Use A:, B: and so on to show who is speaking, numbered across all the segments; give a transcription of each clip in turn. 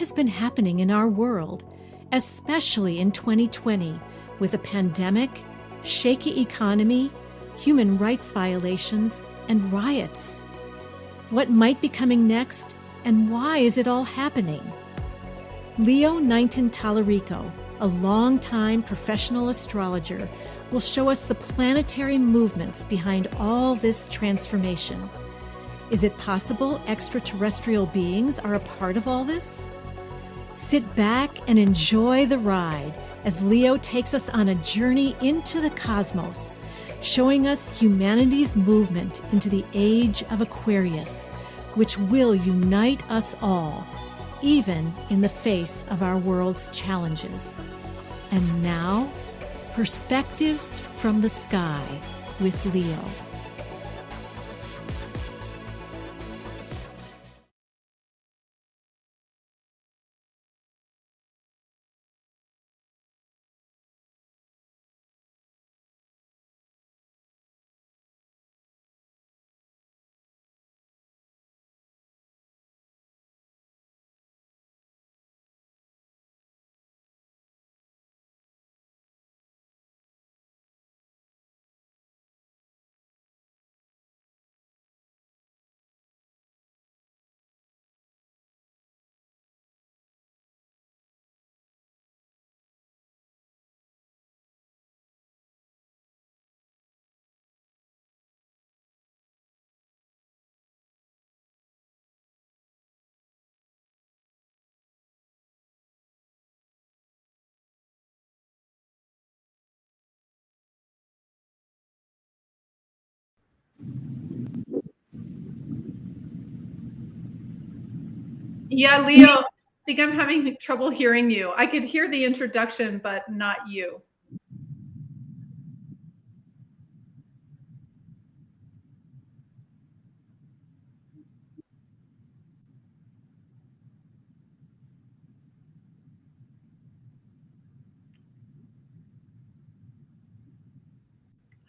A: has been happening in our world, especially in 2020, with a pandemic, shaky economy, human rights violations, and riots? What might be coming next, and why is it all happening? Leo Knighton Tallarico, a longtime professional astrologer, will show us the planetary movements behind all this transformation. Is it possible extraterrestrial beings are a part of all this? Sit back and enjoy the ride as Leo takes us on a journey into the cosmos, showing us humanity's movement into the age of Aquarius, which will unite us all, even in the face of our world's challenges. And now, Perspectives from the Sky with Leo.
B: Yeah, Leo, I think I'm having trouble hearing you. I could hear the introduction, but not you.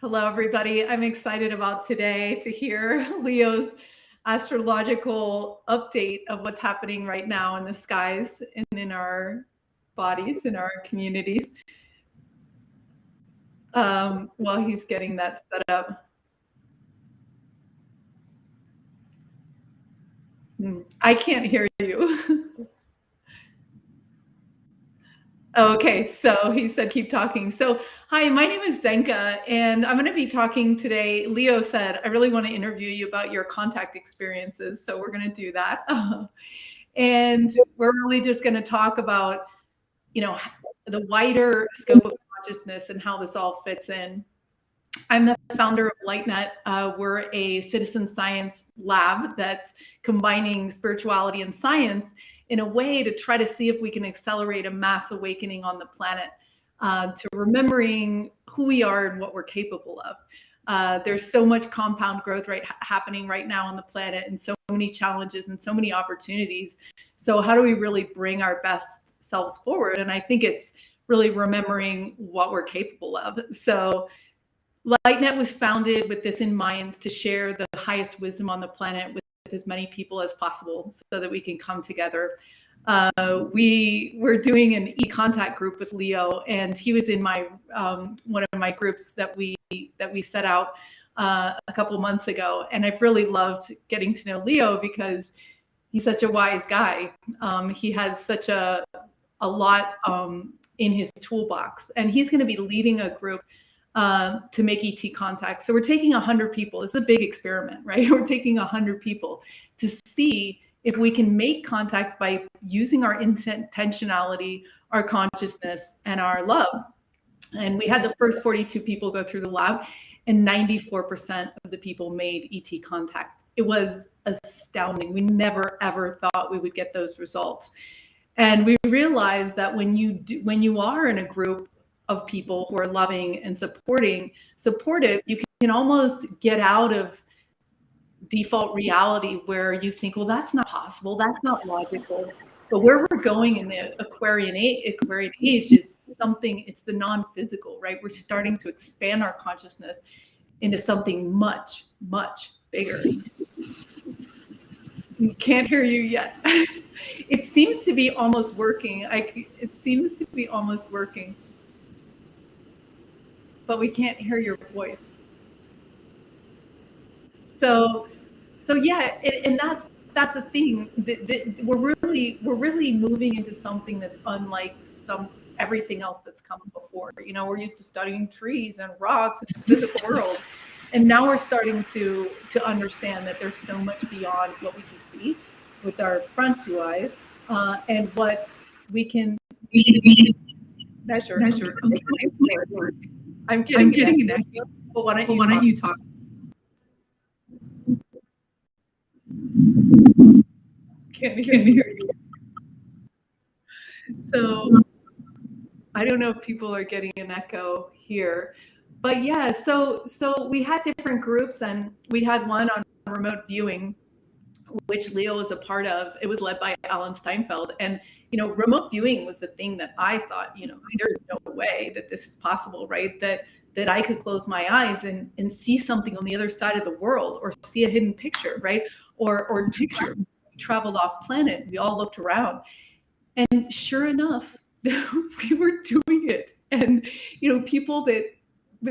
B: Hello, everybody. I'm excited about today to hear Leo's astrological update of what's happening right now in the skies and in our bodies, in our communities. While he's getting that set up. I can't hear you. Okay, so he said keep talking. So hi, my name is Zenka, and I'm going to be talking today. Leo said, I really want to interview you about your contact experiences, so we're going to do that. And we're really just going to talk about, the wider scope of consciousness and how this all fits in. I'm the founder of Lightnet. We're a citizen science lab that's combining spirituality and science in a way to try to see if we can accelerate a mass awakening on the planet, to remembering who we are and what we're capable of. There's so much compound growth happening right now on the planet, and so many challenges and so many opportunities. So how do we really bring our best selves forward? And I think it's really remembering what we're capable of. So Lightnet was founded with this in mind, to share the highest wisdom on the planet with as many people as possible so that we can come together. We were doing an e-contact group with Leo, and he was in my one of my groups that we set out a couple months ago. And I've really loved getting to know Leo because he's such a wise guy. He has such a lot in his toolbox, and he's going to be leading a group to make ET contact. So we're taking 100 people. This is a big experiment, right? We're taking 100 people to see if we can make contact by using our intentionality, our consciousness, and our love. And we had the first 42 people go through the lab, and 94% of the people made ET contact. It was astounding. We never, ever thought we would get those results. And we realized that when you are in a group of people who are loving and supportive, you can almost get out of default reality where you think, well, that's not possible, that's not logical. But where we're going in the Aquarian age is something, it's the non-physical, right? We're starting to expand our consciousness into something much, much bigger. Can't hear you yet. It seems to be almost working. It seems to be almost working. But we can't hear your voice. So yeah, and that's the thing. We're really moving into something that's unlike everything else that's come before. You know, we're used to studying trees and rocks and the physical world, and now we're starting to understand that there's so much beyond what we can see with our front two eyes, and what we can measure. I'm getting an echo. But why don't you talk? Can't hear you. So I don't know if people are getting an echo here, but yeah. So we had different groups, and we had one on remote viewing, which Leo was a part of. It was led by Alan Steinfeld, and you know, remote viewing was the thing that I thought, you know, there's no way that this is possible, right? That I could close my eyes and see something on the other side of the world, or see a hidden picture, right? Or picture. We traveled off planet. We all looked around, and sure enough, we were doing it. And you know, people that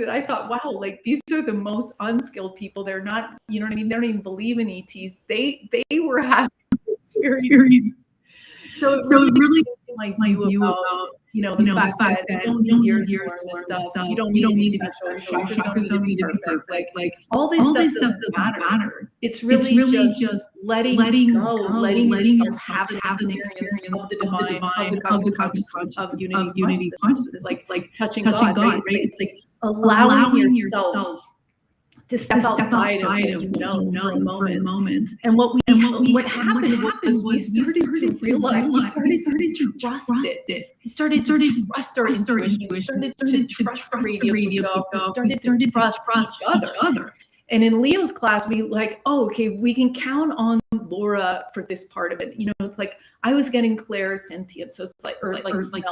B: I thought, wow, like these are the most unskilled people. They're not, you know what I mean? They don't even believe in ETs. They were having experience. So it really my view about, you know, the fact that you don't need years to learn this stuff. You don't need to be special. Chakras don't need to be perfect. Like all this stuff doesn't matter. It's really just letting go, letting yourself have an experience of the divine, of the consciousness, of unity consciousness, like touching God, right? It's like allowing yourself to step outside of what you know for a moment. And what happened was we started to realize, we started to trust it. We started to trust our intuition. We started to trust the radios. We started to trust each other. And in Leo's class, we like, oh, okay, we can count on Laura for this part of it. You know, it's like I was getting clairsentient, so it's like smell. It was like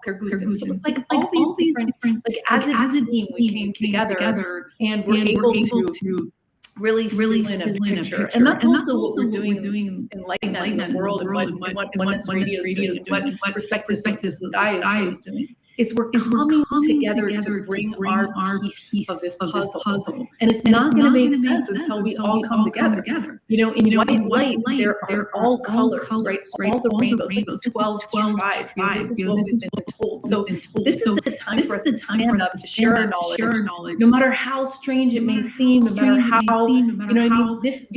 B: clairgustance. So it's like all these different like as a team we came together and we're able to really fill in a picture. And that's also what we're doing in Lightnet in the world, and what this radio is doing, what Perspective Sky is doing. Is we're coming together to bring our piece of this puzzle. And it's not going to make sense until we all come together. You know, in white light, there are all colors, right? All the rainbows, like 12 tribes. This is what we've been told. So this is the time for us to stand up, to share our knowledge. No matter how strange it may seem, no matter how, you know what I mean? This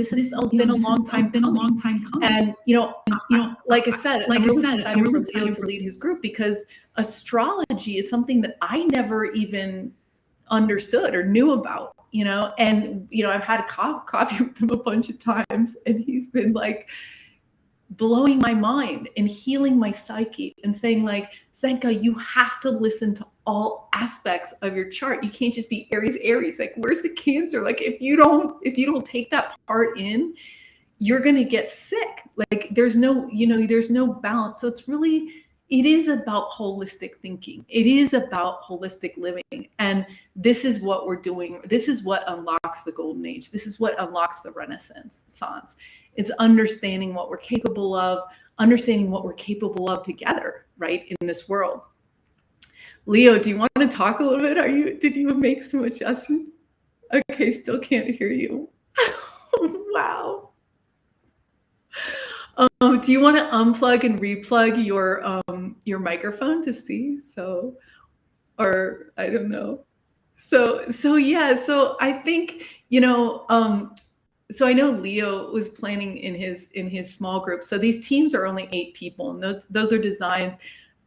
B: has been a long time coming. And, you know, like I said, I'm really excited for Leo to lead his group, because astrology is something that I never even understood or knew about, you know, and, you know, I've had coffee with him a bunch of times, and he's been like blowing my mind and healing my psyche and saying like, Zenka, you have to listen to all aspects of your chart. You can't just be Aries. Like, where's the Cancer? Like, if you don't take that part in, you're going to get sick. Like, there's no balance. So it is about holistic thinking. It is about holistic living. And this is what we're doing. This is what unlocks the golden age. This is what unlocks the Renaissance. It's understanding what we're capable of, together, right, in this world. Leo, do you want to talk a little bit? Did you make some adjustments? Okay, still can't hear you. Wow. Do you want to unplug and replug your microphone to see? So, or I don't know. So yeah. So I think, you know, so I know Leo was planning in his small group. So these teams are only 8 people, and those are designed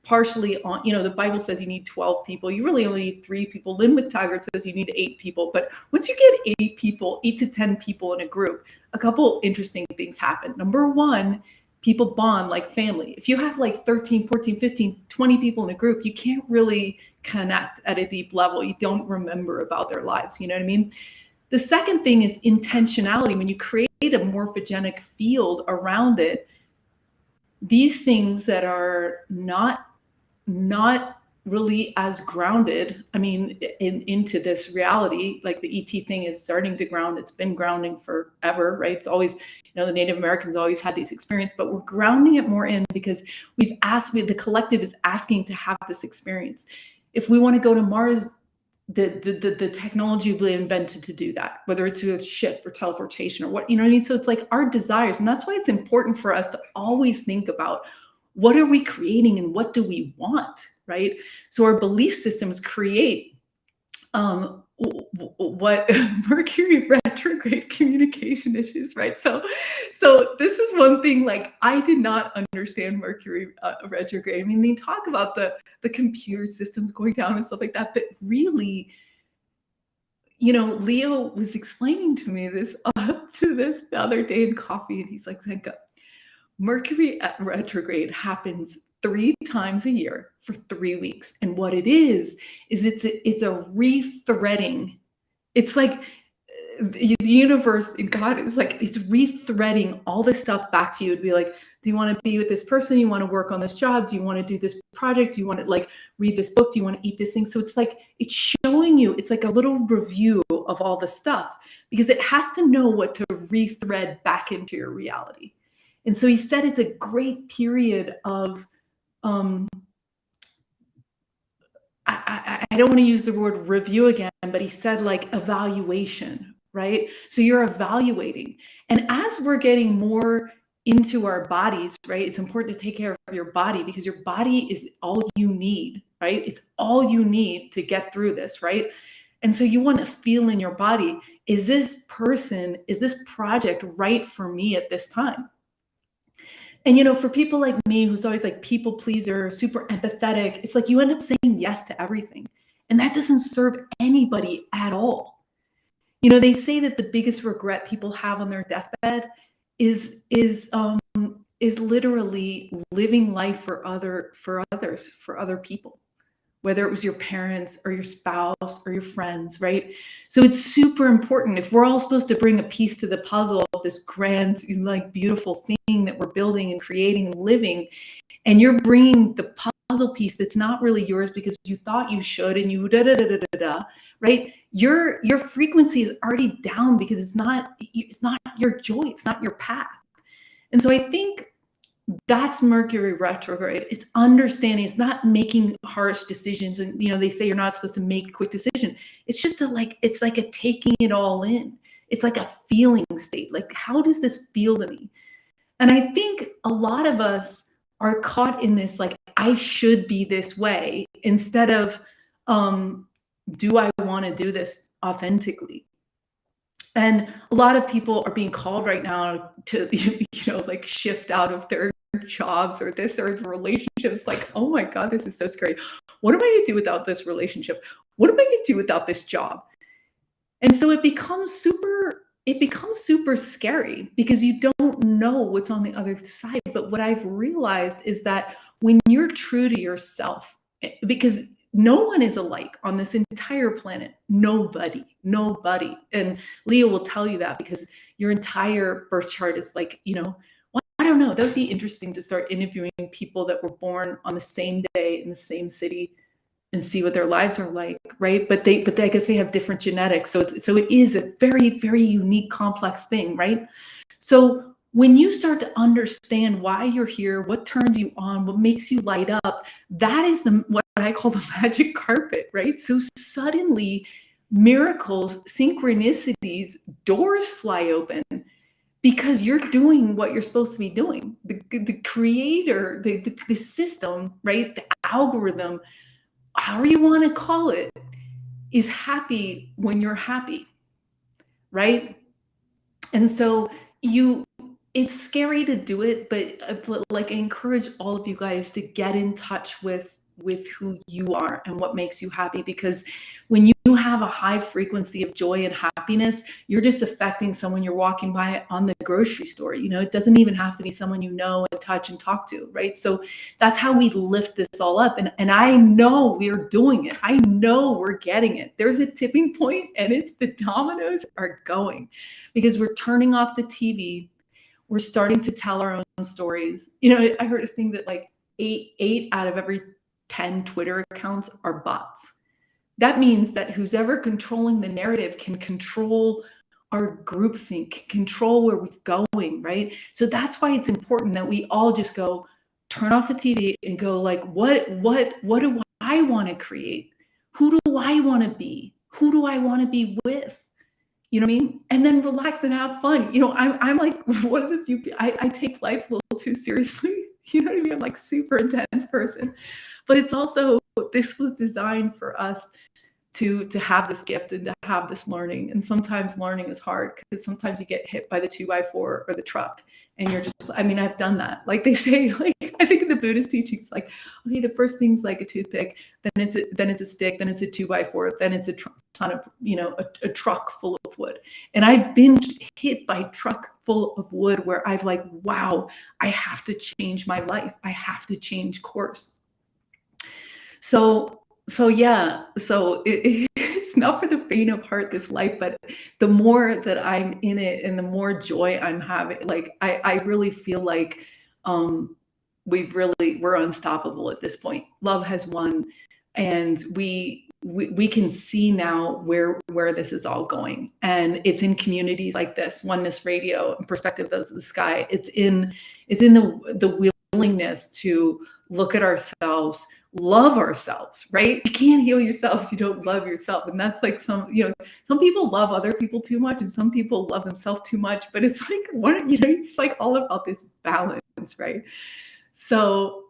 B: partially on, you know, the Bible says you need 12 people. You really only need 3 people. Lynn McTaggart says you need 8 people. But once you get 8 people, 8 to 10 people in a group, a couple interesting things happen. Number one, people bond like family. If you have like 13, 14, 15, 20 people in a group, you can't really connect at a deep level. You don't remember about their lives. You know what I mean? The second thing is intentionality. When you create a morphogenic field around it, these things that are not really as grounded, I mean, into this reality. Like the ET thing is starting to ground. It's been grounding forever, right? It's always, the Native Americans always had these experiences, but we're grounding it more in because the collective is asking to have this experience. If we want to go to Mars, the technology will be invented to do that, whether it's through a ship or teleportation or what, you know what I mean? So it's like our desires. And that's why it's important for us to always think about, what are we creating and what do we want, right? So our belief systems create what Mercury retrograde communication issues, right? So this is one thing, like, I did not understand Mercury retrograde. I mean, they talk about the computer systems going down and stuff like that, but really, Leo was explaining to me this the other day in coffee, and he's like, Zenka, Mercury retrograde happens 3 times a year for 3 weeks. And what it is it's a rethreading. It's like the universe and God is like, it's rethreading all this stuff back to you. It'd be like, do you want to be with this person? You want to work on this job? Do you want to do this project? Do you want to like read this book? Do you want to eat this thing? So it's like, it's showing you, it's like a little review of all the stuff, because it has to know what to rethread back into your reality. And so he said it's a great period of, I don't want to use the word review again, but he said like evaluation, right? So you're evaluating. And as we're getting more into our bodies, right, it's important to take care of your body, because your body is all you need, right? It's all you need to get through this, right? And so you want to feel in your body, is this project right for me at this time? And, for people like me, who's always like people pleaser, super empathetic, it's like you end up saying yes to everything. And that doesn't serve anybody at all. They say that the biggest regret people have on their deathbed is literally living life for other people, whether it was your parents or your spouse or your friends, right? So it's super important. If we're all supposed to bring a piece to the puzzle of this grand, like, beautiful thing that we're building and creating and living, and you're bringing the puzzle piece that's not really yours because you thought you should, and you right? Your frequency is already down because it's not your joy, it's not your path. And so I think that's Mercury retrograde. It's understanding, it's not making harsh decisions. And, they say you're not supposed to make a quick decision. It's just it's like a taking it all in. It's like a feeling state. Like, how does this feel to me? And I think a lot of us are caught in this, like, I should be this way, instead of, do I want to do this authentically? And a lot of people are being called right now to, like, shift out of their jobs or this or the relationships. Like, oh my God, this is so scary. What am I going to do without this relationship? What am I going to do without this job? And so it becomes super scary, because you don't know what's on the other side. But what I've realized is that when you're true to yourself, because no one is alike on this entire planet. Nobody. And Leo will tell you that, because your entire birth chart is like, I don't know. That would be interesting to start interviewing people that were born on the same day in the same city and see what their lives are like, right? But I guess they have different genetics. So it is a very, very unique, complex thing, right? So when you start to understand why you're here, what turns you on, what makes you light up, that is what I call the magic carpet, right? So suddenly, miracles, synchronicities, doors fly open, because you're doing what you're supposed to be doing. The creator, the system, right? The algorithm, however you want to call it, is happy when you're happy, right? And so it's scary to do it, but like, I encourage all of you guys to get in touch with who you are and what makes you happy, because when you have a high frequency of joy and happiness, you're just affecting someone you're walking by on the grocery store. It doesn't even have to be someone you know and touch and talk to, right? So that's how we lift this all up. And I know we're doing it. I know we're getting it. There's a tipping point, and it's the dominoes are going, because we're turning off the TV. We're starting to tell our own stories. I heard a thing that like eight out of every 10 Twitter accounts are bots. That means that who's ever controlling the narrative can control our groupthink, control where we're going, right? So that's why it's important that we all just go, turn off the TV and go like, what do I want to create? Who do I want to be? Who do I want to be with? You know what I mean? And then relax and have fun. You know, I'm like one of the few, I take life a little too seriously. You know what I mean? I'm like super intense person, but it's also, this was designed for us to have this gift and to have this learning. And sometimes learning is hard because sometimes you get hit by the 2x4 or the truck and you're just, I mean, I've done that. Like they say, like, I think in the Buddhist teachings, like, okay, the first thing's like a toothpick, then it's a stick, then it's a 2x4, then it's a ton of, you know, a truck full of wood. And I've been hit by truck full of wood where I've like, wow, I have to change my life. I have to change course. So yeah, so it's not for the faint of heart, this life, but the more that I'm in it and the more joy I'm having, like I really feel like we're unstoppable at this point. Love has won, and we can see now where this is all going. And it's in communities like this, Oneness Radio and Perspective Those of the Sky. It's in the willingness to look at ourselves, love ourselves, right? You can't heal yourself if you don't love yourself. And that's like some people love other people too much and some people love themselves too much, but it's like, it's like all about this balance, right? So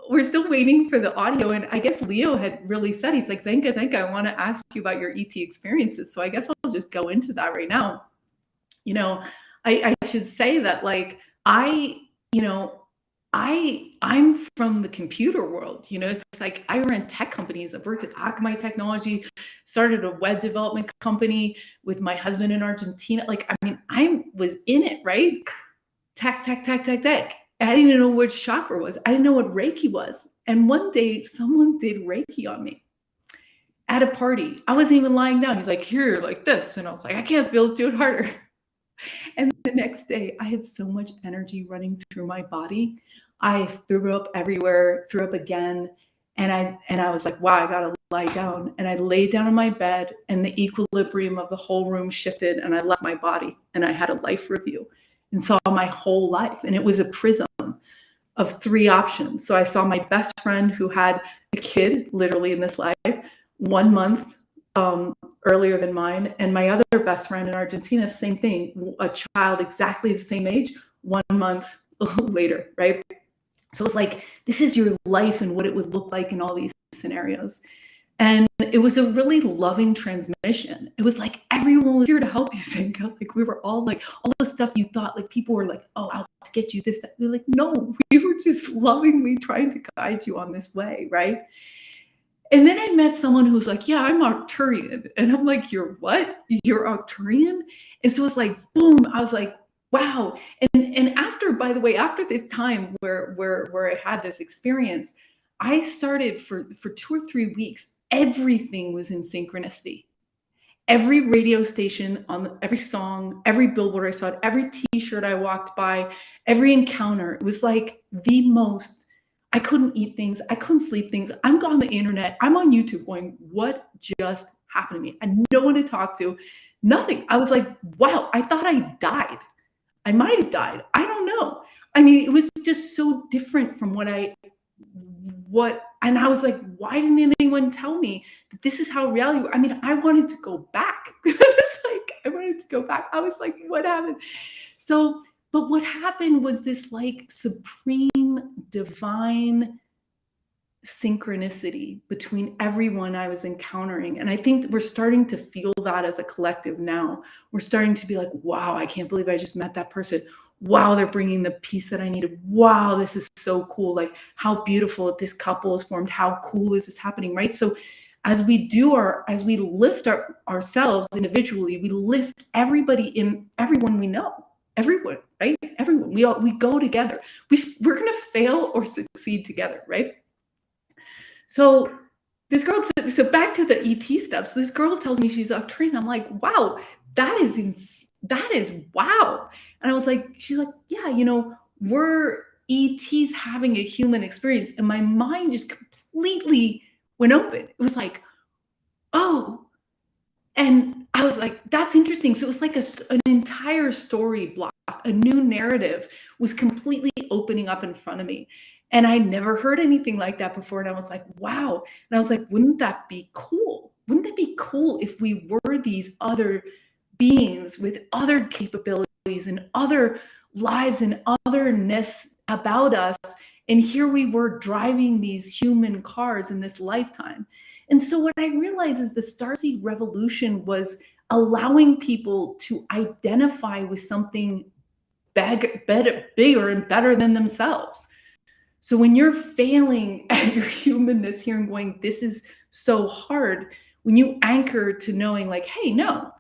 B: we're still waiting for the audio. And I guess Leo had really said, he's like, Zenka, I want to ask you about your ET experiences. So I guess I'll just go into that right now. You know, I should say that like, I'm from the computer world. You know, it's like I ran tech companies. I've worked at Akamai Technology, started a web development company with my husband in Argentina. Like, I mean, I was in it, right? Tech. I didn't even know what chakra was. I didn't know what Reiki was. And one day someone did Reiki on me at a party. I wasn't even lying down. He's like, here, like this. And I was like, I can't feel it, do it harder. And the next day I had so much energy running through my body. I threw up everywhere, threw up again. And I was like, wow, I gotta lie down. And I laid down on my bed and the equilibrium of the whole room shifted and I left my body and I had a life review and saw my whole life. And it was a prism of 3 options. So I saw my best friend who had a kid literally in this life 1 month earlier than mine. And my other best friend in Argentina, same thing, a child exactly the same age, 1 month later, right? So it's like, this is your life and what it would look like in all these scenarios. And it was a really loving transmission. It was like everyone was here to help you, Zenka. Like we were all like, all the stuff you thought, like people were like, oh, I'll get you this, that. We're like, no, we were just lovingly trying to guide you on this way, right? And then I met someone who's like, yeah, I'm Arcturian. And I'm like, you're what? You're Arcturian? And so it's like, boom. I was like, wow. And after, by the way, after this time where I had this experience, I started for 2 or 3 weeks, everything was in synchronicity. Every radio station, on every song, every billboard I saw, every t-shirt I walked by, every encounter, it was like the most, I couldn't eat things. I couldn't sleep things. I'm on the internet. I'm on YouTube going, what just happened to me? I had no one to talk to, nothing. I was like, wow, I thought I died. I might have died. I don't know. I mean, it was just so different from and I was like, why didn't anyone tell me that this is how reality, I mean, I wanted to go back. It's like, I wanted to go back. I was like, what happened? So, but what happened was this like supreme divine synchronicity between everyone I was encountering. And I think that we're starting to feel that as a collective now. We're starting to be like, wow, I can't believe I just met that person. Wow, they're bringing the peace that I needed. Wow, this is so cool. Like how beautiful this couple is formed. How cool is this happening, right? So as we lift ourselves individually, we lift everyone we know, everyone, right? Everyone, we go together. We're going to fail or succeed together, right? So this girl, so back to the ET stuff. So this girl tells me she's Arcturian. I'm like, wow, that is wow. And I was like, she's like, yeah, you know, we're ETs having a human experience. And my mind just completely went open. It was like, oh, and I was like, that's interesting. So it was like an entire story block, a new narrative was completely opening up in front of me. And I never heard anything like that before. And I was like, wow. And I was like, wouldn't that be cool? Wouldn't that be cool if we were these other beings with other capabilities and other lives and otherness about us? And here we were driving these human cars in this lifetime. And so what I realized is the starseed revolution was allowing people to identify with something bigger and better than themselves. So when you're failing at your humanness here and going, this is so hard, when you anchor to knowing like, hey, no,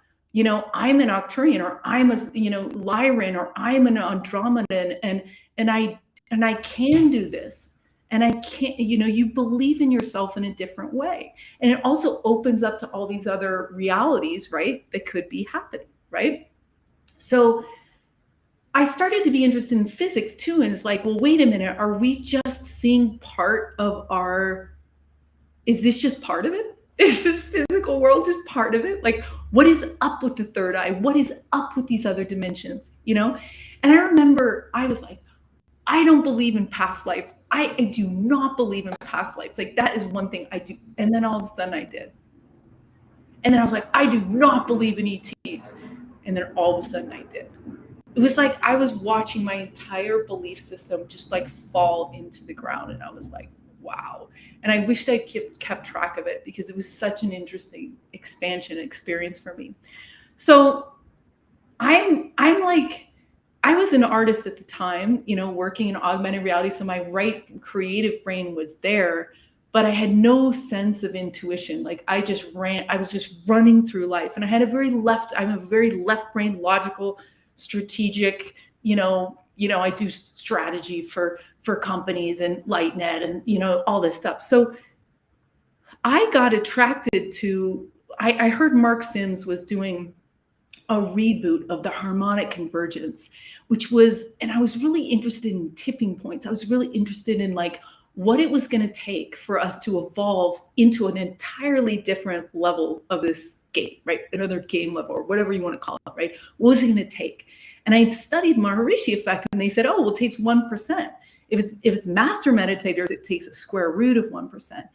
B: I'm an Octurian, or I'm a, Lyran, or I'm an Andromedan, and I can do this. And I can't, you believe in yourself in a different way. And it also opens up to all these other realities, right, that could be happening, right? So I started to be interested in physics too. And it's like, well, wait a minute, are we just seeing part of is this just part of it? Is this physical world just part of it? Like, what is up with the third eye? What is up with these other dimensions, And I remember I was like, I don't believe in past life. I do not believe in past lives. Like, that is one thing I do. And then all of a sudden I did. And then I was like, I do not believe in ETs. And then all of a sudden I did. It was like I was watching my entire belief system just like fall into the ground. And I was like, wow. And I wished I kept track of it, because it was such an interesting expansion experience for me. So I'm like, I was an artist at the time, working in augmented reality. So my right creative brain was there, but I had no sense of intuition. Like I was just running through life. And I'm a very left brain, logical, strategic, I do strategy for companies and Lightnet and, all this stuff. So I got attracted to, I heard Mark Sims was doing a reboot of the harmonic convergence, and I was really interested in tipping points. I was really interested in like what it was going to take for us to evolve into an entirely different level of this game, right? Another game level, or whatever you want to call it, right? What was it going to take? And I had studied Maharishi effect, and they said, oh, well, it takes 1%. If it's master meditators, it takes a square root of 1%.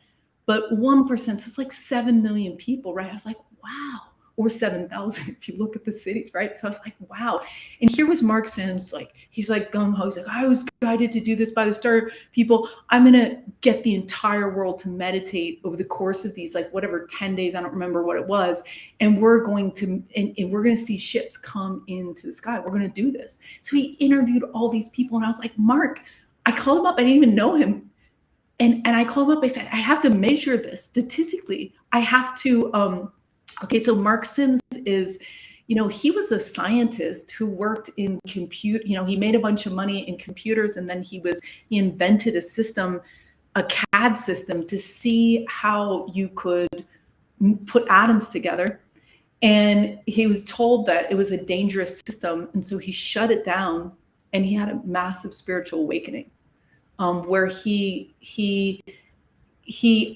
B: But 1%, so it's like 7 million people, right? I was like, wow. Or 7,000 if you look at the cities, right? So I was like, wow. And here was Mark Sims, like, he's like gung-ho. He's like, I was guided to do this by the star people. I'm going to get the entire world to meditate over the course of these, like, whatever, 10 days. I don't remember what it was. And we're going to see ships come into the sky. We're going to do this. So he interviewed all these people. And I was like, Mark, I called him up. I didn't even know him. And I called him up. I said, I have to measure this statistically. I have to, okay, so Mark Sims is, he was a scientist who worked in he made a bunch of money in computers, and then he invented a system, a CAD system, to see how you could put atoms together. And he was told that it was a dangerous system. And so he shut it down, and he had a massive spiritual awakening, where he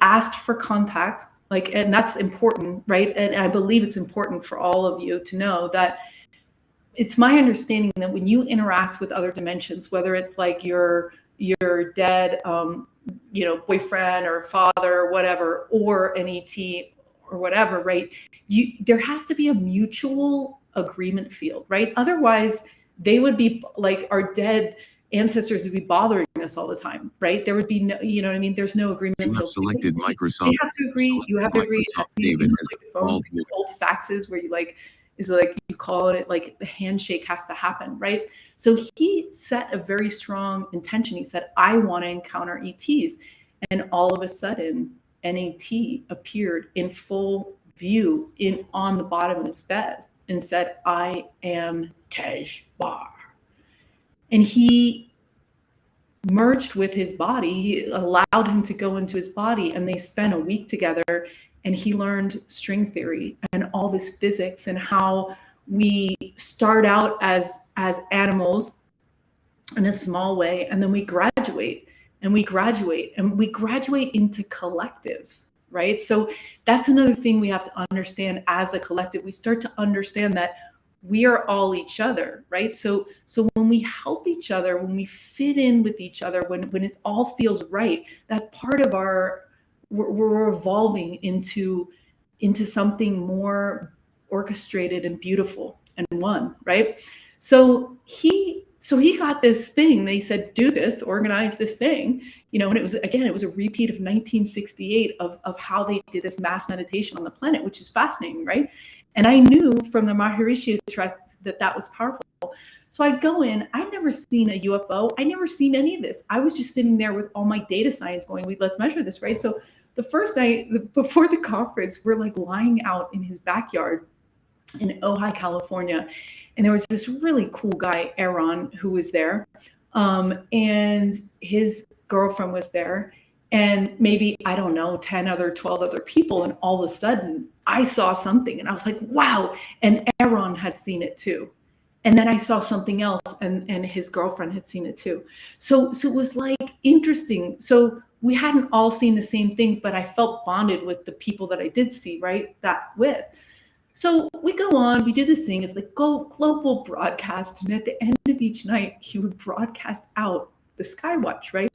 B: asked for contact. Like, and that's important, right? And I believe it's important for all of you to know that it's my understanding that when you interact with other dimensions, whether it's like your dead, boyfriend or father or whatever, or an ET or whatever, right? There has to be a mutual agreement field, right? Otherwise, they would be like our dead ancestors would be bothering us all the time, right? There would be no, there's no agreement.
C: You have selected Microsoft.
B: You have to agree. You have to agree.
C: David
B: Old faxes where you call it, like the handshake has to happen, right? So he set a very strong intention. He said, I want to encounter ETs. And all of a sudden, an ET appeared in full view on the bottom of his bed and said, I am Tej Bar. And he merged with his body. He allowed him to go into his body, and they spent a week together, and he learned string theory and all this physics and how we start out as animals, in a small way, and then we graduate and we graduate and we graduate into collectives, right? So that's another thing we have to understand as a collective. We start to understand that we are all each other, right? So when we help each other, when we fit in with each other, when it all feels right, that part of we're evolving into something more orchestrated and beautiful and one, right? So he got this thing. They said, do this, organize this thing, and it was a repeat of 1968 of how they did this mass meditation on the planet, which is fascinating, right? And I knew from the Maharishi tract that was powerful. So I go in, I've never seen a UFO. I never seen any of this. I was just sitting there with all my data science going, let's measure this, right? So the first night before the conference, we're like lying out in his backyard in Ojai, California. And there was this really cool guy, Aaron, who was there. And his girlfriend was there. And maybe, I don't know, 12 other people. And all of a sudden, I saw something. And I was like, wow. And Aaron had seen it too. And then I saw something else, and his girlfriend had seen it too. So it was like interesting. So we hadn't all seen the same things, but I felt bonded with the people that I did see, right? That with. So we go on, we do this thing. It's like global broadcast. And at the end of each night, he would broadcast out the Skywatch, right?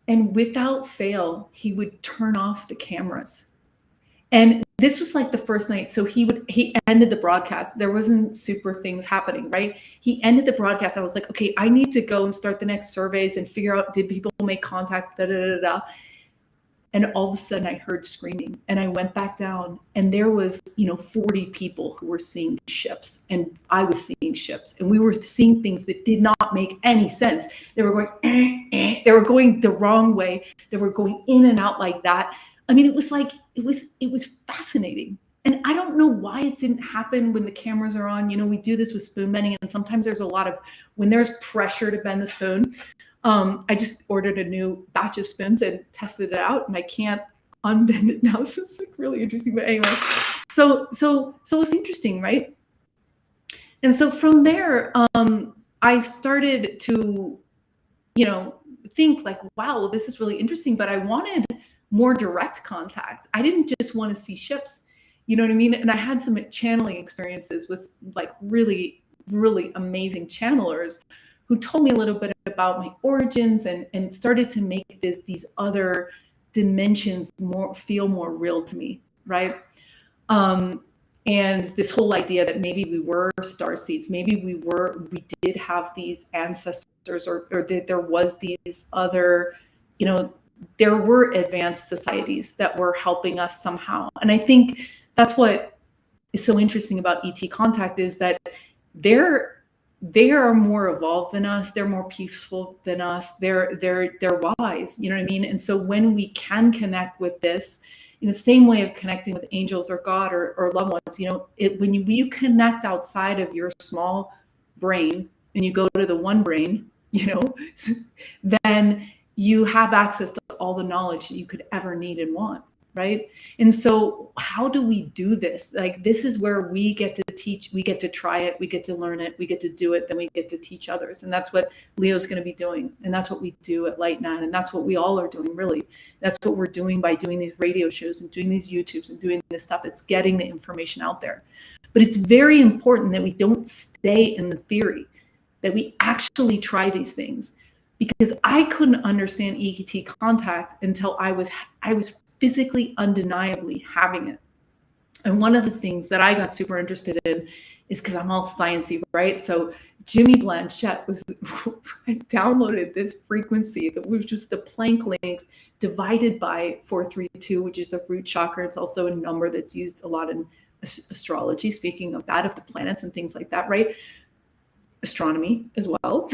B: And without fail, he would turn off the cameras. And this was like the first night. So he ended the broadcast. There wasn't super things happening, right? He ended the broadcast. I was like, okay, I need to go and start the next surveys and figure out, did people make contact, da, da, da, da. And all of a sudden I heard screaming, and I went back down, and there was, 40 people who were seeing ships, and I was seeing ships, and we were seeing things that did not make any sense. They were going, they were going the wrong way. They were going in and out like that. I mean, it was like, it was fascinating. And I don't know why it didn't happen when the cameras are on. We do this with spoon bending, and sometimes there's a lot of, when there's pressure to bend the spoon, I just ordered a new batch of spoons and tested it out, and I can't unbend it now. So it's like really interesting. But anyway, so it's interesting, right? And so from there, I started to, think like, wow, this is really interesting. But I wanted more direct contact. I didn't just want to see ships. You know what I mean? And I had some channeling experiences with like really, really amazing channelers who told me a little bit about my origins and started to make these other dimensions feel more real to me, right? And this whole idea that maybe we were star seeds, maybe we did have these ancestors, or that there was these other, there were advanced societies that were helping us somehow. And I think that's what is so interesting about ET contact, is that they are more evolved than us. They're more peaceful than us. They're wise. You know what I mean? And so when we can connect with this in the same way of connecting with angels or God or loved ones, when you connect outside of your small brain and you go to the one brain, then you have access to all the knowledge that you could ever need and want. Right. And so how do we do this? Like, this is where we get to teach, we get to try it, we get to learn it, we get to do it, then we get to teach others. And that's what Leo's going to be doing. And that's what we do at Lightnet. And that's what we all are doing, really. That's what we're doing by doing these radio shows and doing these YouTubes and doing this stuff. It's getting the information out there. But it's very important that we don't stay in the theory, that we actually try these things. Because I couldn't understand ET contact until I was physically, undeniably having it. And one of the things that I got super interested in is because I'm all sciencey, right? So Jimmy Blanchett I downloaded this frequency that was just the Planck length divided by 432, which is the root chakra. It's also a number that's used a lot in astrology, speaking of that, of the planets and things like that, right? Astronomy as well.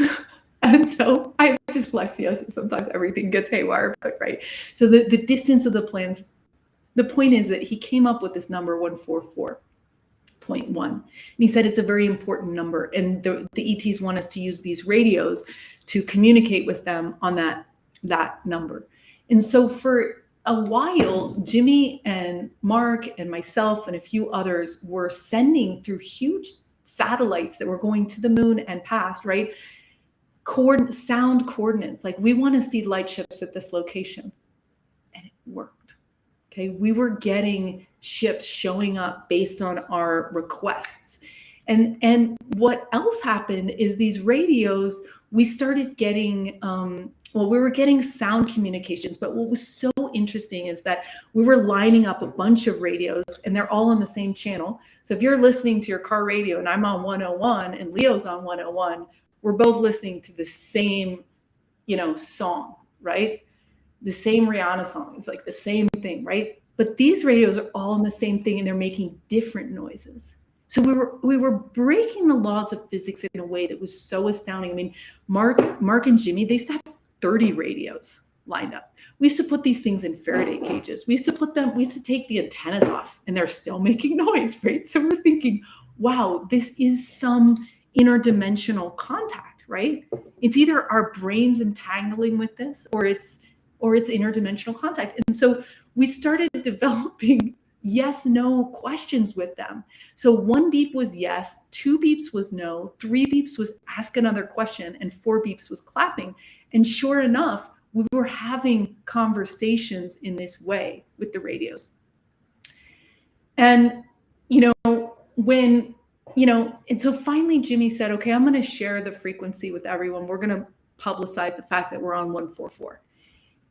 B: And so I have dyslexia, so sometimes everything gets haywire, but right. So the distance of the planets, the point is that he came up with this number 144.1. And he said it's a very important number. And the ETs want us to use these radios to communicate with them on that number. And so for a while, Jimmy and Mark and myself and a few others were sending through huge satellites that were going to the moon and past, right? sound coordinates. Like, we want to see light ships at this location. And it worked. Okay. We were getting ships showing up based on our requests. And what else happened is these radios, we started getting, we were getting sound communications, but what was so interesting is that we were lining up a bunch of radios and they're all on the same channel. So if you're listening to your car radio and I'm on 101 and Leo's on 101, we're both listening to the same, song, right? The same Rihanna song. It's like the same thing, right? But these radios are all on the same thing and they're making different noises. So we were breaking the laws of physics in a way that was so astounding. I mean, Mark and Jimmy, they used to have 30 radios lined up. We used to put these things in Faraday cages. We used to take the antennas off and they're still making noise, right? So we're thinking, wow, this is some interdimensional contact, right? It's either our brains entangling with this or it's interdimensional contact. And so we started developing yes, no questions with them. So 1 beep was yes, 2 beeps was no, 3 beeps was ask another question, and 4 beeps was clapping. And sure enough, we were having conversations in this way with the radios. And, and so finally Jimmy said, okay, I'm going to share the frequency with everyone. We're going to publicize the fact that we're on 144.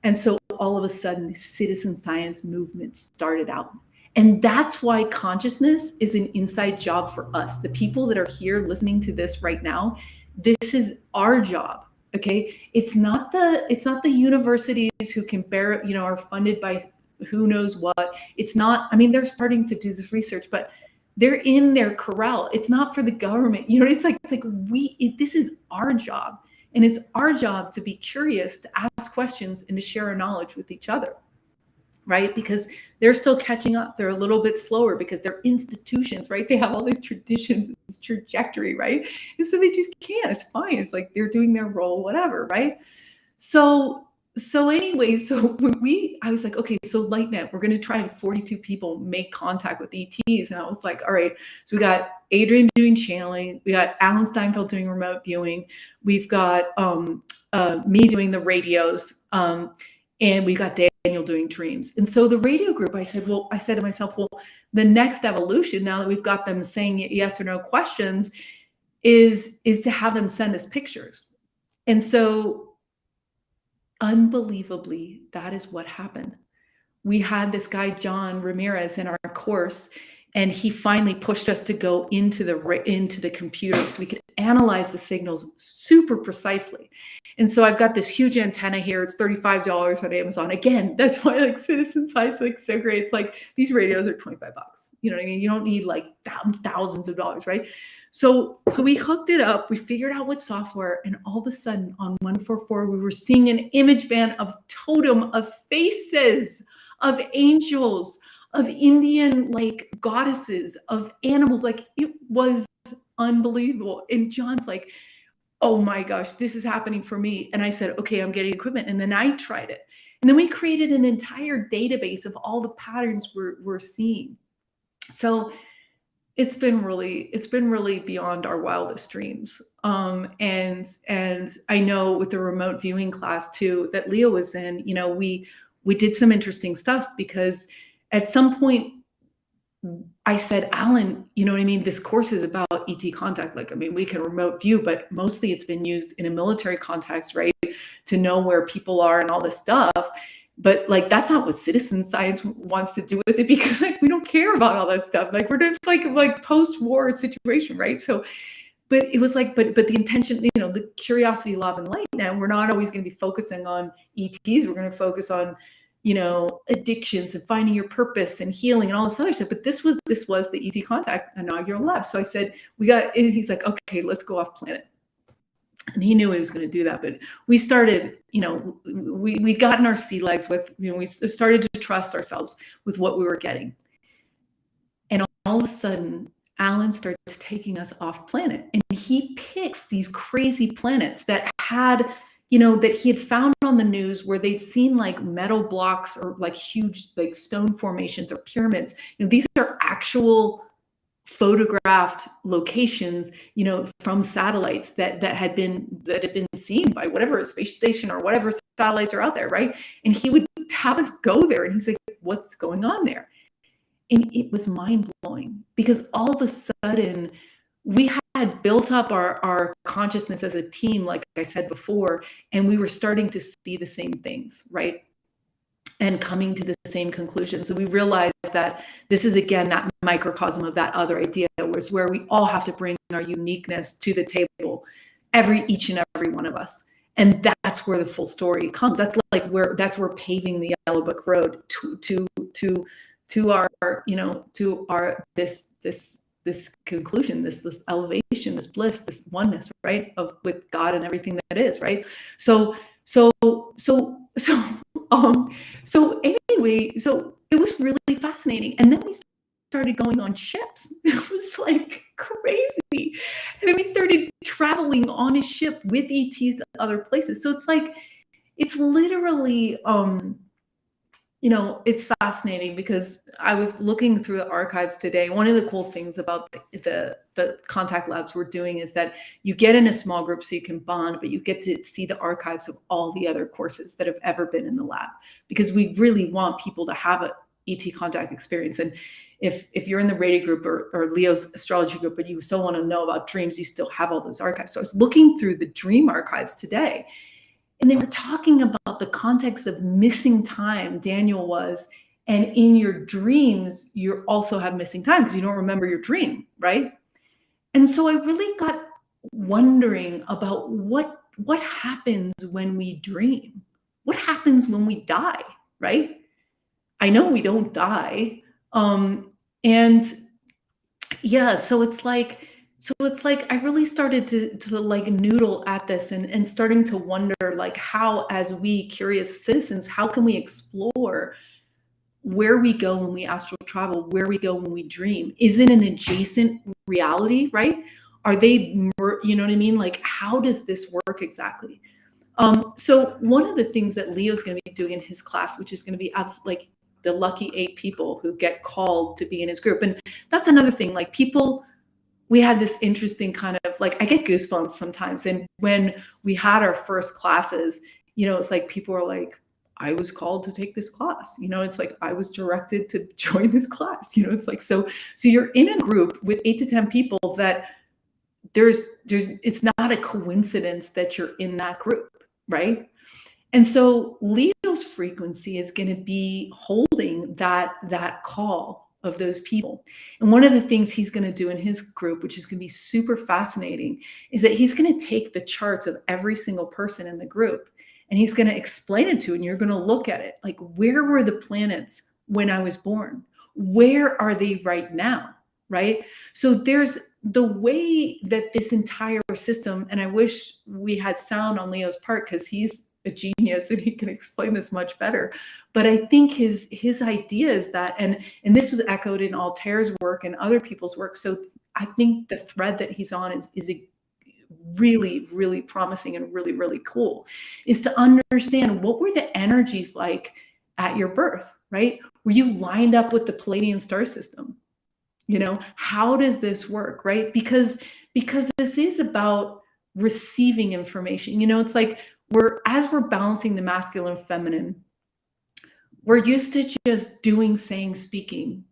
B: And so all of a sudden, the citizen science movement started out. And that's why consciousness is an inside job for us. The people that are here listening to this right now, this is our job. Okay. It's not the universities who can bear, are funded by who knows what. It's not, I mean, they're starting to do this research, but they're in their corral. It's not for the government. It's like this is our job. And it's our job to be curious, to ask questions, and to share our knowledge with each other, right? Because they're still catching up. They're a little bit slower because they're institutions, right? They have all these traditions, this trajectory, right? And so they just can't. It's fine. It's like they're doing their role, whatever, right? So anyway, I was like, okay, so Lightnet, we're going to try to 42 people make contact with ETs. And I was like, all right, so we got Adrian doing channeling. We got Alan Steinfeld doing remote viewing. We've got me doing the radios. And we got Daniel doing dreams. And so the radio group, I said to myself, well, the next evolution, now that we've got them saying yes or no questions, is to have them send us pictures. And so unbelievably, that is what happened. We had this guy, John Ramirez, in our course, and he finally pushed us to go into the computer so we could analyze the signals super precisely. And so I've got this huge antenna here. It's $35 on Amazon. Again, that's why like citizen science like so great. It's like these radios are $25. You know what I mean? You don't need like thousands of dollars, right? So we hooked it up. We figured out what software, and all of a sudden on 144, we were seeing an image band of totem of faces, of angels, of Indian like goddesses, of animals. Like, it was unbelievable. And John's like, oh my gosh, this is happening for me. And I said, okay, I'm getting equipment. And then I tried it. And then we created an entire database of all the patterns we're seeing. So it's been really beyond our wildest dreams. And I know with the remote viewing class too, that Leo was in, we did some interesting stuff, because at some point I said, Alan, you know what I mean? This course is about ET contact. Like, I mean, we can remote view, but mostly it's been used in a military context, right? To know where people are and all this stuff. But like, that's not what citizen science wants to do with it, because like, we don't care about all that stuff. Like, we're just like post-war situation, right? So, but it was like, but the intention, the curiosity, love, and light. Now we're not always going to be focusing on ETs. We're going to focus on, addictions and finding your purpose and healing and all this other stuff. But this was the ET contact inaugural lab. So I said, and he's like, okay, let's go off planet. And he knew he was going to do that. But we started, we'd gotten our sea legs with, we started to trust ourselves with what we were getting. And all of a sudden, Alan starts taking us off planet, and he picks these crazy planets that had, that he had found on the news where they'd seen like metal blocks or like huge like stone formations or pyramids. These are actual photographed locations, you know, from satellites that had been seen by whatever space station or whatever satellites are out there, right? And he would have us go there, and he's like, "What's going on there?" And it was mind blowing, because all of a sudden we had built up our consciousness as a team, like I said before, and we were starting to see the same things, right? And coming to the same conclusion. So we realized that this is, again, that microcosm of that other idea, was where we all have to bring our uniqueness to the table, each and every one of us. And that's where the full story comes. That's we're paving the Yellow Book Road to our, you know, to our this conclusion, this elevation, this bliss, this oneness, right, of with God and everything that is, right? So anyway, so it was really fascinating. And then we started going on ships. It was like crazy. And then we started traveling on a ship with ETs to other places. So it's like, it's literally, you know, it's fascinating, because I was looking through the archives today. One of the cool things about the contact labs we're doing is that you get in a small group so you can bond, but you get to see the archives of all the other courses that have ever been in the lab, because we really want people to have a ET contact experience. And if you're in the Radiant group or Leo's astrology group, but you still want to know about dreams, you still have all those archives. So I was looking through the dream archives today, and they were talking about the context of missing time. Daniel was, and in your dreams, you also have missing time because you don't remember your dream, right? And so I really got wondering about what happens when we dream. What happens when we die, right? I know we don't die. And yeah, so it's like I really started to like noodle at this, and starting to wonder, like, how, as we curious citizens, how can we explore where we go when we astral travel, where we go when we dream? Is it an adjacent reality, right? Are they, you know what I mean? Like, how does this work exactly? So one of the things that Leo's going to be doing in his class, which is going to be like the lucky 8 people who get called to be in his group. And that's another thing, like, people, we had this interesting kind of, like, I get goosebumps sometimes. And when we had our first classes, you know, it's like people are like, I was called to take this class. You know, it's like, I was directed to join this class. You know, it's like, so you're in a group with 8 to 10 people that it's not a coincidence that you're in that group, right? And so Leo's frequency is going to be holding that call of those people. And one of the things he's going to do in his group, which is going to be super fascinating, is that he's going to take the charts of every single person in the group, and he's going to explain it to you, and you're going to look at it like, where were the planets when I was born? Where are they right now? Right? So there's the way that this entire system, and I wish we had sound on Leo's part, because he's a genius and he can explain this much better. But I think his idea is that, and this was echoed in Altair's work and other people's work. So I think the thread that he's on is a really, really promising and really, really cool, is to understand, what were the energies like at your birth, right? Were you lined up with the Palladian star system? You know, how does this work, right? Because this is about receiving information. You know, it's like, as we're balancing the masculine and feminine, we're used to just doing, saying, speaking,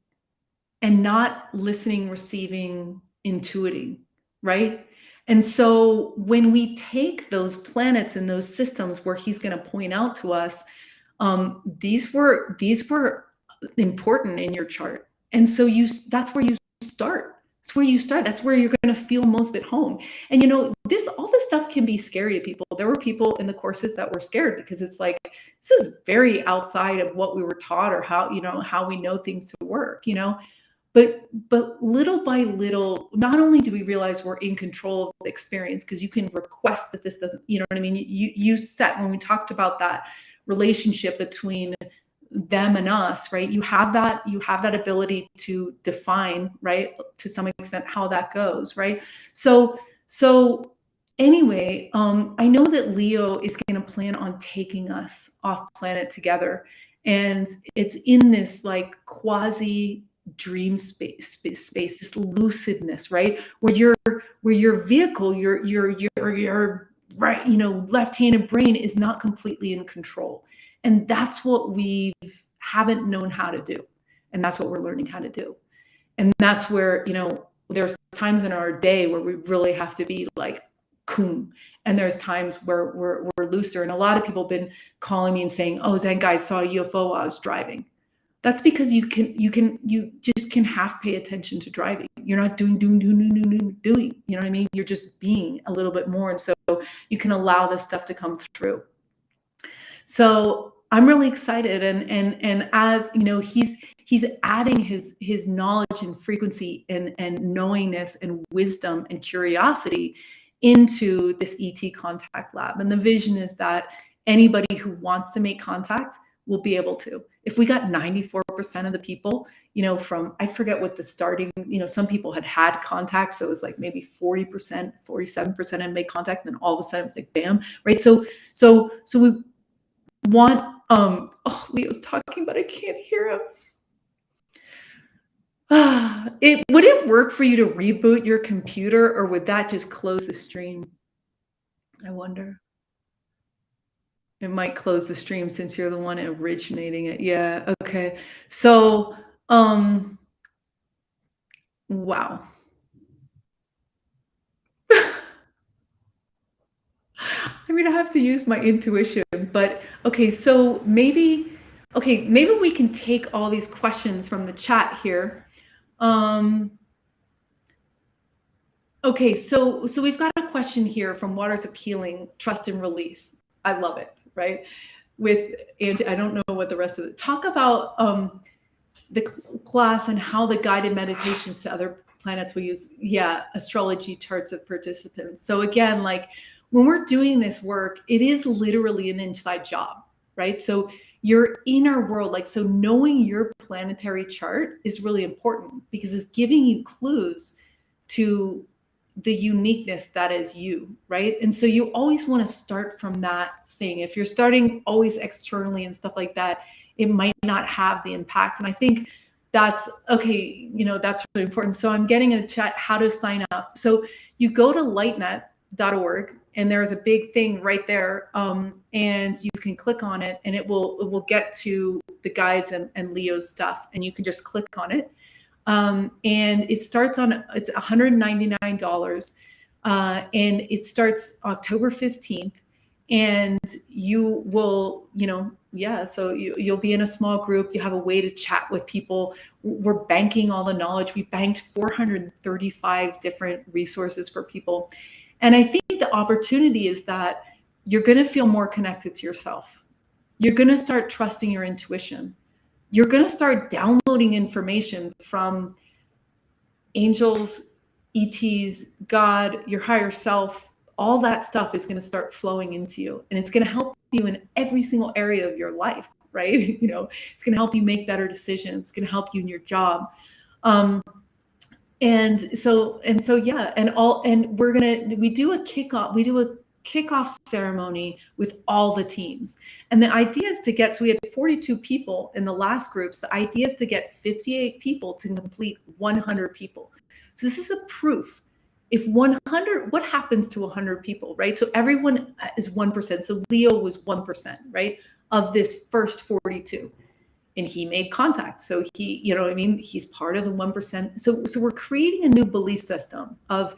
B: and not listening, receiving, intuiting, right? And so when we take those planets and those systems where he's going to point out to us, these were important in your chart. And so that's where you start. That's where you start. That's where you're going to feel most at home. And, you know, all this stuff can be scary to people. There were people in the courses that were scared, because it's like, this is very outside of what we were taught, or how we know things to work, you know. But little by little, not only do we realize we're in control of the experience, because you can request that this doesn't, you know what I mean? You set, when we talked about that relationship between them and us, right? You have that ability to define, right, to some extent, how that goes, right? So anyway, I know that Leo is going to plan on taking us off planet together, and it's in this like quasi dream space, this lucidness, right? Where your vehicle, your right, left-handed brain is not completely in control. And that's what we haven't known how to do. And that's what we're learning how to do. And that's where, there's times in our day where we really have to be like, coom. And there's times where we're looser. And a lot of people have been calling me and saying, oh, Zenka, I saw a UFO while I was driving. That's because you just can half pay attention to driving. You're not doing, you know what I mean? You're just being a little bit more. And so you can allow this stuff to come through. So I'm really excited. And as he's adding his knowledge and frequency and knowingness and wisdom and curiosity into this ET contact lab. And the vision is that anybody who wants to make contact will be able to. If we got 94% of the people, from, I forget what the starting, some people had contact. So it was like maybe 40%, 47% had made contact. And then all of a sudden it's like, bam, right? So we want, oh, Leo's talking, but I can't hear him. Would it work for you to reboot your computer, or would that just close the stream? I wonder. It might close the stream since you're the one originating it. Yeah. Okay. So, wow. I'm going to have to use my intuition, but okay. So maybe we can take all these questions from the chat here. Okay. So we've got a question here from Waters of Healing, Trust and Release. I love it. Right. And I don't know what the rest of it. Talk about the class and how the guided meditations to other planets will use, astrology charts of participants. So again, like when we're doing this work, it is literally an inside job, right? So your inner world, like, so knowing your planetary chart is really important because it's giving you clues to the uniqueness that is you, right? And so you always want to start from that thing. If you're starting always externally and stuff like that, it might not have the impact. And I think that's okay. That's really important. So I'm getting in a chat how to sign up. So you go to lightnet.org and there's a big thing right there. And you can click on it and it will get to the guides and Leo's stuff. And you can just click on it. And it's $199. And it starts October 15th. And you will, so you'll be in a small group. You have a way to chat with people. We're banking all the knowledge. We banked 435 different resources for people. And I think the opportunity is that you're going to feel more connected to yourself. You're going to start trusting your intuition. You're going to start downloading information from angels, ETs, God, your higher self. All that stuff is going to start flowing into you, and it's going to help you in every single area of your life, right? It's going to help you make better decisions. It's going to help you in your job. And so yeah, we do a kickoff ceremony with all the teams. And the idea is to get, so we had 42 people in the last groups. The idea is to get 58 people to complete 100 people. So this is a proof. If 100, what happens to 100 people, right? So everyone is 1%. So Leo was 1%, right? Of this first 42. And he made contact. So he, he's part of the 1%. So we're creating a new belief system of,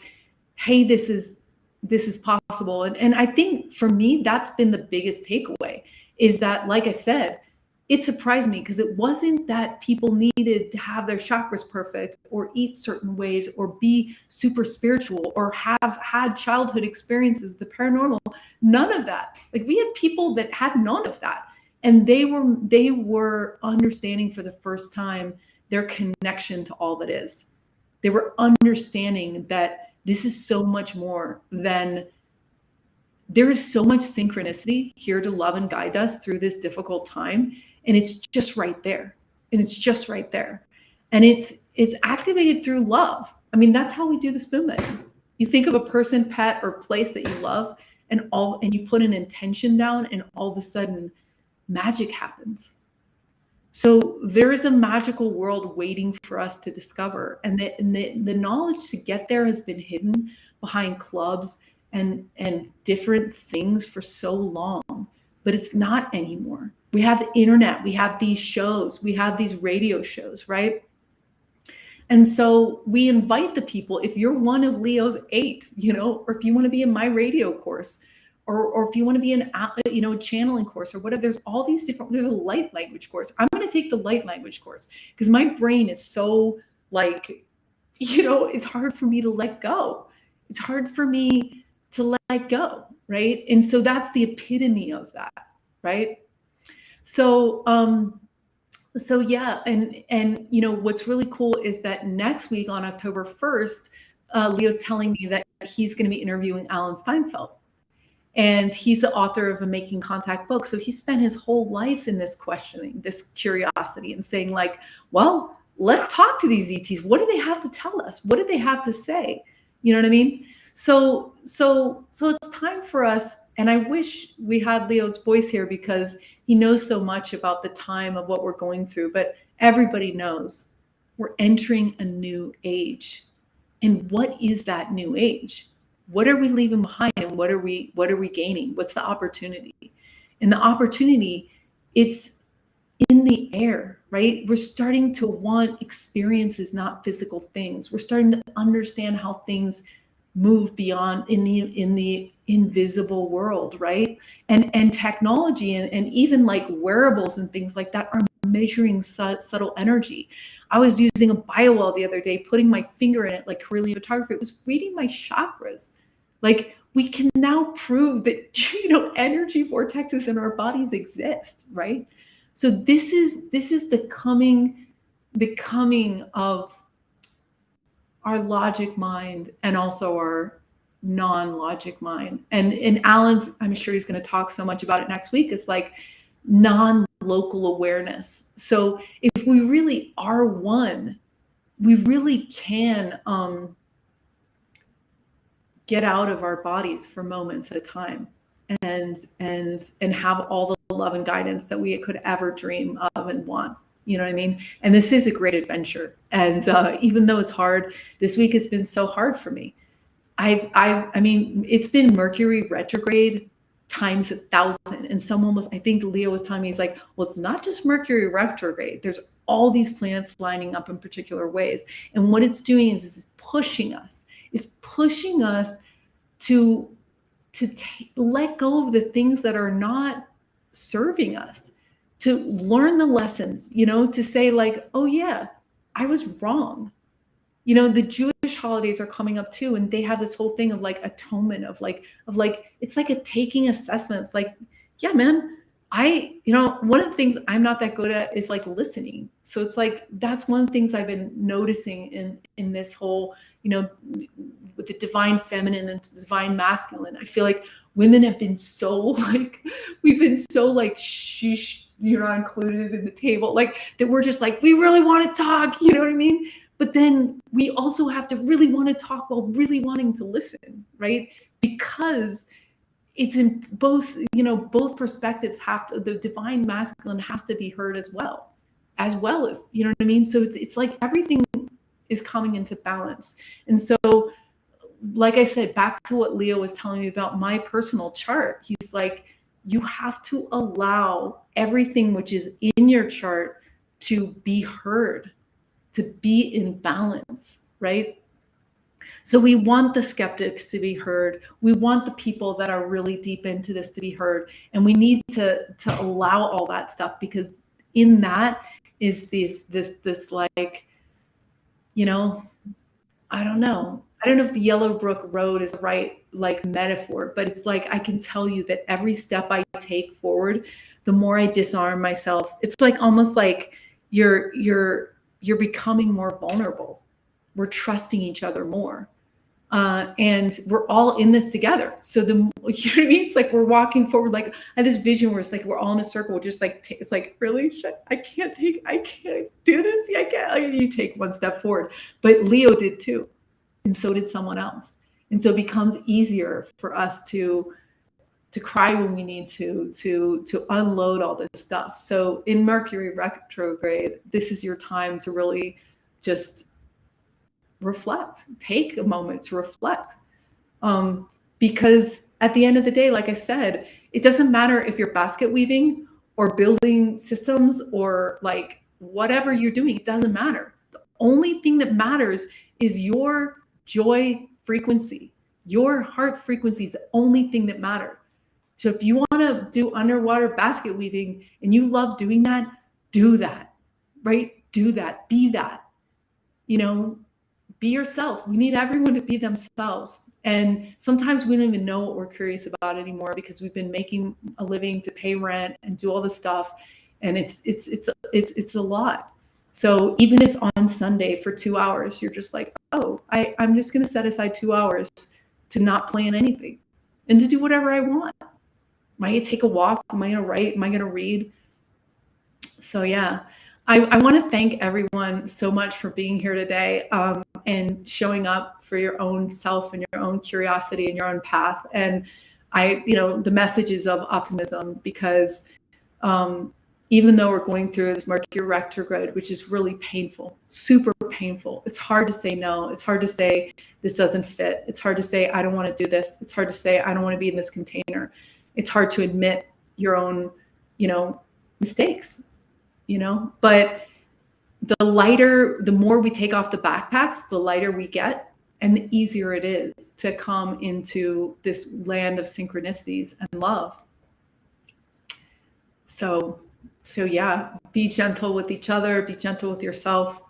B: hey, this is possible. And I think for me, that's been the biggest takeaway is that, like I said, it surprised me because it wasn't that people needed to have their chakras perfect or eat certain ways or be super spiritual or have had childhood experiences with the paranormal. None of that. Like we had people that had none of that. And they were understanding for the first time their connection to all that is. They were understanding that this is so much more than, there is so much synchronicity here to love and guide us through this difficult time. And it's just right there. And it's just right there. And it's activated through love. I mean, that's how we do this movement. You think of a person, pet, or place that you love, and you put an intention down, and all of a sudden magic happens. So there is a magical world waiting for us to discover. And the knowledge to get there has been hidden behind clubs and different things for so long, but it's not anymore. We have the internet, we have these shows, we have these radio shows, right? And so we invite the people, if you're one of Leo's 8, or if you want to be in my radio course, or if you want to be in, channeling course or whatever, there's all these different, there's a light language course. I'm going to take the light language course because my brain is so it's hard for me to let go. It's hard for me to let go. Right. And so that's the epitome of that. Right. So, yeah. And what's really cool is that next week on October 1st, Leo's telling me that he's going to be interviewing Alan Steinfeld. And he's the author of a Making Contact book. So he spent his whole life in this questioning, this curiosity, and saying well, let's talk to these ETs. What do they have to tell us? What do they have to say? You know what I mean? So it's time for us. And I wish we had Leo's voice here because he knows so much about the time of what we're going through. But everybody knows we're entering a new age. And what is that new age? What are we leaving behind and what are we gaining? What's the opportunity? And the opportunity, it's in the air, right? We're starting to want experiences, not physical things. We're starting to understand how things move beyond in the invisible world, right? And technology and even wearables and things like that are measuring subtle energy. I was using a BioWell the other day, putting my finger in it like Kirlian photography. It was reading my chakras. We can now prove that energy vortexes in our bodies exist, right? So this is the coming of our logic mind and also our non-logic mind. And Alan's, I'm sure he's going to talk so much about it next week. It's non-local awareness. So if we really are one, we really can get out of our bodies for moments at a time and have all the love and guidance that we could ever dream of and want. You know what I mean? And this is a great adventure. And even though it's hard, this week has been so hard for me. It's been Mercury retrograde times 1,000. And I think Leo was telling me, he's like, well, it's not just Mercury retrograde. There's all these planets lining up in particular ways. And what it's doing is it's pushing us. It's pushing us to let go of the things that are not serving us, to learn the lessons, to say oh yeah, I was wrong. The Jewish holidays are coming up too, and they have this whole thing of atonement, of it's like a taking assessment. It's yeah, man, one of the things I'm not that good at is listening. So it's that's one of the things I've been noticing in this whole, with the divine feminine and the divine masculine. I feel like women have been so we've been so sheesh, you're not included in the table, that we're just we really want to talk, you know what I mean? But then we also have to really want to talk while really wanting to listen, right? Because it's in both, both perspectives the divine masculine has to be heard as well as, you know what I mean? So it's everything is coming into balance. And so, like I said, back to what Leo was telling me about my personal chart, he's you have to allow everything which is in your chart to be heard, to be in balance, right? So we want the skeptics to be heard. We want the people that are really deep into this to be heard. And we need to allow all that stuff, because in that is this I don't know if the Yellowbrook Road is the right metaphor, but it's I can tell you that every step I take forward, the more I disarm myself. It's almost you're becoming more vulnerable. We're trusting each other more. And we're all in this together. So you know what I mean? It's we're walking forward. I had this vision where it's we're all in a circle, just it's really shit. I can't do this. I can't. You take one step forward, but Leo did too. And so did someone else. And so it becomes easier for us to cry when we need to unload all this stuff. So in Mercury retrograde, this is your time to really just reflect, take a moment to reflect. Because at the end of the day, like I said, it doesn't matter if you're basket weaving or building systems or like whatever you're doing, it doesn't matter. The only thing that matters is your joy frequency. Your heart frequency is the only thing that matters. So if you want to do underwater basket weaving and you love doing that, do that, right? Do that, be that, be yourself. We need everyone to be themselves. And sometimes we don't even know what we're curious about anymore because we've been making a living to pay rent and do all this stuff. And it's a lot. So even if on Sunday for 2 hours, you're just like, oh, I'm just going to set aside 2 hours to not plan anything and to do whatever I want. Am I going to take a walk? Am I going to write? Am I going to read? So yeah, I want to thank everyone so much for being here today and showing up for your own self and your own curiosity and your own path. And the messages of optimism, because even though we're going through this Mercury retrograde, which is really painful, super painful. It's hard to say no. It's hard to say this doesn't fit. It's hard to say I don't want to do this. It's hard to say I don't want to be in this container. It's hard to admit your own, mistakes, but the more we take off the backpacks, the lighter we get and the easier it is to come into this land of synchronicities and love. So yeah, be gentle with each other, be gentle with yourself.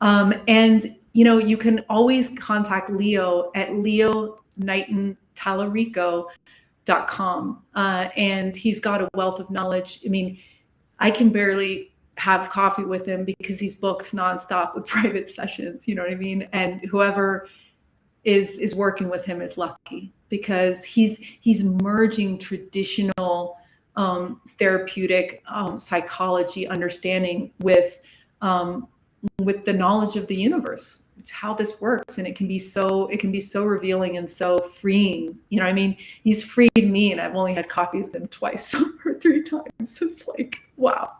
B: And, you can always contact Leo at Knighton.com. And he's got a wealth of knowledge. I mean, I can barely have coffee with him because he's booked nonstop with private sessions. You know what I mean? And whoever is working with him is lucky because he's merging traditional therapeutic psychology understanding with the knowledge of the universe. It's how this works, and it can be so revealing and so freeing. You know what I mean? He's freed me, and I've only had coffee with him twice or 3 times. It's like, wow.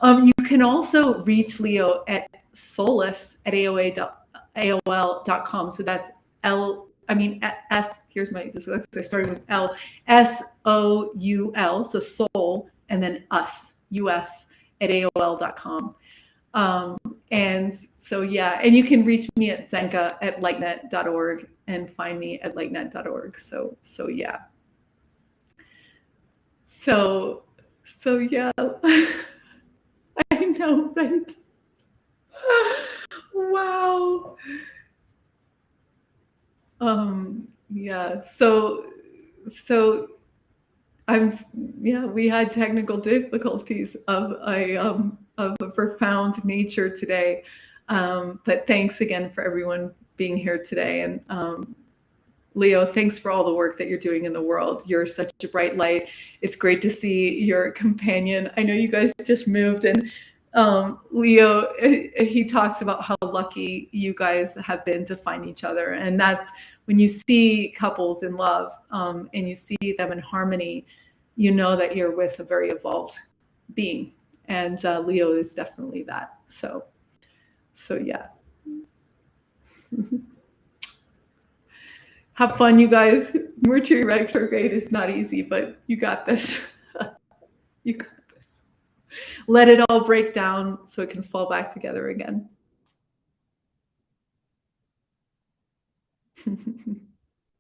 B: You can also reach Leo at solace@aol.com. So that's S, here's my dyslexia, starting with L, SOUL, so soul, and then US at AOL.com. And so, yeah, and you can reach me at Zenka at lightnet.org and find me at lightnet.org. So yeah. So yeah, I know, right? Wow. Yeah. So we had technical difficulties of a profound nature today. But thanks again for everyone being here today. And Leo, thanks for all the work that you're doing in the world. You're such a bright light. It's great to see your companion. I know you guys just moved, and Leo, he talks about how lucky you guys have been to find each other. And that's when you see couples in love and you see them in harmony, you know that you're with a very evolved being. And Leo is definitely that. So yeah. Have fun, you guys. Mercury retrograde is not easy, but you got this. You got this. Let it all break down so it can fall back together again.